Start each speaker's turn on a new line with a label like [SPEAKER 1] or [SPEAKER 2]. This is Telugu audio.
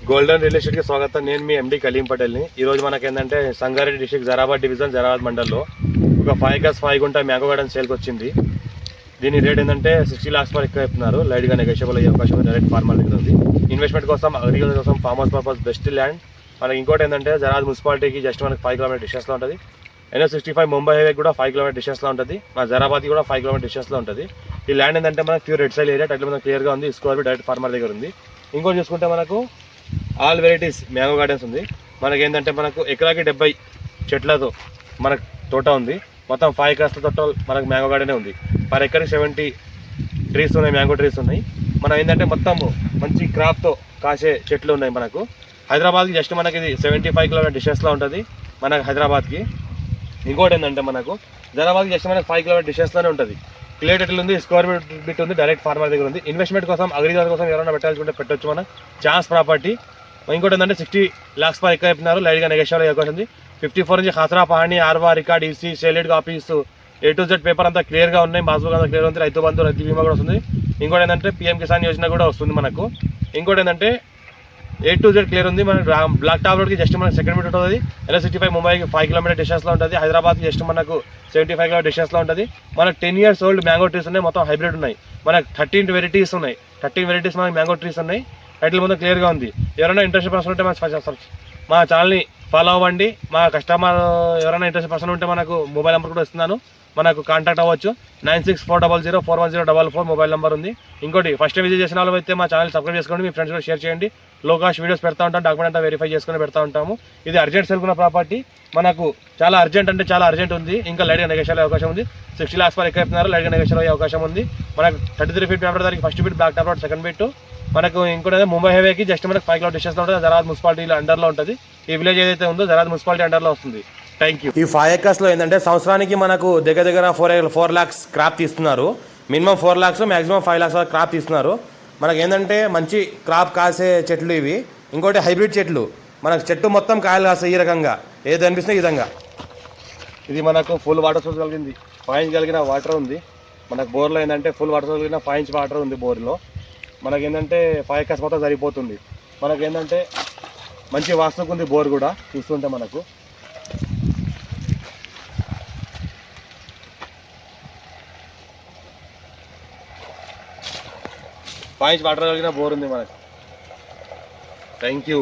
[SPEAKER 1] గోల్డెన్ రియల్ ఎస్టేట్కి స్వాగతం. నేను మీ ఎండి కలీం పటేల్ని. ఈరోజు మనకేంటంటే సంగారెడ్డి డిస్ట్రిక్ట్ జరాబాద్ డివిజన్ జరాబాద్ మండల్లో ఒక 5 గజ్ 5 గుంట మ్యాంగో గార్డెన్ సేల్కి వచ్చింది. దీని రేట్ ఏంటంటే 60 lakhs వరకు ఎక్కువ చెప్తున్నారు. లైట్గా నెగోషియబుల్ అయ్యే అవకాశం డైరెక్ట్ ఫార్మర్ దగ్గర ఉంది. ఇన్వెస్ట్మెంట్ కోసం, అగ్రికల్చర్ కోసం, farm house purpose best land. మనకి ఇంకోటి ఏంటంటే జరాబాద్ మున్సిపాలిటీకి జస్ట్ మనకి 5 km డిస్టెన్స్లో ఉంటుంది. NH65 ముంబై హైవే కూడా 5 km డిస్టెన్స్లో ఉంటుంది. మన జరాబాద్ కూడా 5 km డిస్టెన్స్లో ఉంటుంది. ఈ ల్యాండ్ ఏంటంటే మనకి ప్యూర్ రెడ్ సైల్ ఏరియా, టైటిల్ మనకు క్లియర్గా ఉంది. స్క్వేర్ ఫీట్ డైరెక్ట్ ఫార్మర్ దగ్గర ఉంది. ఇంకోటి చూసుకుంటే మనకు ఆల్ వెరైటీస్ మ్యాంగో గార్డెన్స్ ఉంది. మనకి ఏంటంటే మనకు ఎకరాకి 70 చెట్లతో మనకు తోట ఉంది. మొత్తం 5 acres టోటల్ మనకు మ్యాంగో గార్డెనే ఉంది. పర్ ఎకర్కి 70 ట్రీస్ ఉన్నాయి, మ్యాంగో ట్రీస్ ఉన్నాయి. మనం ఏంటంటే మొత్తం మంచి క్రాప్తో కాసే చెట్లు ఉన్నాయి. మనకు హైదరాబాద్కి జస్ట్ మనకి ఇది 75 km డిస్టెన్స్లో ఉంటుంది మనకు హైదరాబాద్కి. ఇంకోటి ఏంటంటే మనకు జరాబాద్కి జస్ట్ మనకి 5 km డిస్టెన్స్లోనే ఉంటుంది. క్లియర్ టైటిల్ ఉంది, స్క్వేర్ బిట్ ఉంది, డైరెక్ట్ ఫార్మర్ దగ్గర ఉంది. ఇన్వెస్ట్మెంట్ కోసం, అగ్రికల్చర్ కోసం ఎవరైనా పెట్టాల్సుకుంటే పెట్టొచ్చు. మన ఛాన్స్ ప్రాపర్టీ. ఇంకోటి ఏంటంటే 60 lakhs పర్ ఎక్కువ చెప్పినారు. లైట్గా నెగోషియబుల్ అయ్యే అవకాశం ఉంది. 54 నుంచి ఖాసరా పహాణి, ఆర్వా record, EC, sealed copies, A to Z paper అంతా క్లియర్గా ఉన్నాయి. పాస్బుక్ అంతా క్లియర్ ఉంది. రైతు బంధు, రైతు బీమా కూడా వస్తుంది. ఇంకోటి ఏంటంటే PM కిసాన్ యోజన కూడా వస్తుంది మనకు. ఇంకోటి ఏంటంటే A to Z క్లియర్ ఉంది. మన బ్లాక్ టాప్ రోడ్కి జస్ట్ మనకు సెకండ్ మీట్ ఉంటుంది. NH65 ముంబైకి 5 km డిస్టెన్స్లో ఉంటుంది. హైదరాబాద్కి జస్ట్ మనకు 75 km డిస్టెన్స్లో ఉంటుంది. మనకు 10 years ఓల్డ్ మ్యాంగో ట్రీస్ ఉన్నాయి. మొత్తం హైబ్రిడ్ ఉన్నాయి. మనకు 13 వెరైటీస్ ఉన్నాయి. 13 వెరైటీస్ మనకి మ్యాంగో ట్రీస్ ఉన్నాయి. టైటిల్ మొత్తం క్లియర్గా ఉంది. ఎవరైనా ఇంట్రెస్ట్ పర్సన్ ఉంటే మా ఛానల్ని ఫాలో అవ్వండి. మా కస్టమర్ ఎవరైనా ఇంట్రెస్ట్ పర్సన్ ఉంటే మనకు మొబైల్ నెంబర్ కూడా ఇస్తున్నాను. మనకు కాంటాక్ట్ అవ్వచ్చు. 9640041044 మొబైల్ నెంబర్ ఉంది. ఇంకోటి ఫస్ట్ విజిట్ చేసిన వాళ్ళు అయితే మా ఛానల్ సబ్స్క్రైబ్ చేసుకోండి. మీ ఫ్రెండ్స్ కూడా షేర్ చేయండి. లో కాస్ట్ వీడియోస్ పెడతా ఉంటాం. డాక్యుమెంట్ అంతా వెరిఫై చేసుకుని పెడతా ఉంటాము. ఇది అర్జెంట్ సెల్కున్న ప్రాపర్టీ. మనకు చాలా అర్జెంట్ అంటే చాలా అర్జెంట్ ఉంది. ఇంకా లైట్గా నెగోషియబుల్ అయ్యే అవకాశం ఉంది. 60 lakhs వరకు ఎక్కువ చెప్తున్నారు. లైట్గా నెగోషియబుల్ అయ్యే అవకాశం ఉంది. మనకు 33 feet మ్యాప్ దానికి first feet, black top road second feet. మనకు ఇంకోటి ముంబై హైవేకి జస్ట్ మనకు 5 km డిస్టెన్స్లో ఉంటుంది. జరాబాద్ మున్సిపాలిటీ అండర్లో ఉంటుంది. ఈ విలేజ్ ఏదైతే ఉందో జరాబాద్ మున్సిపాలిటీ అండర్లో వస్తుంది. Thank you. ఈ 5 acres ఏంటంటే సంవత్సరానికి మనకు దగ్గర 4 lakhs క్రాప్ తీస్తున్నారు. మినిమం 4 lakhs, మ్యాక్సిమం 5 lakhs వరకు క్రాప్ తీస్తున్నారు. మనకు ఏంటంటే మంచి క్రాప్ కాసే చెట్లు ఇవి. ఇంకోటి హైబ్రిడ్ చెట్లు. మనకు చెట్టు మొత్తం కాయలు కాస్తాయి. ఈ రకంగా ఏది అనిపిస్తుంది ఈ విధంగా. ఇది మనకు ఫుల్ వాటర్ సోర్స్ కలిగింది. 5 inch కలిగిన వాటర్ ఉంది. మనకు బోర్లో ఏంటంటే ఫుల్ వాటర్ సోర్స్ కలిగిన 5 inch వాటర్ ఉంది బోర్లో. మనకేంటంటే 5 acres మొత్తం సరిపోతుంది. మనకేంటంటే మంచి వాస్తుకు ఉంది బోర్ కూడా చూస్తుంటే మనకు. వాటర్ కలిగిన బోర్ ఉంది మనకు. Thank you.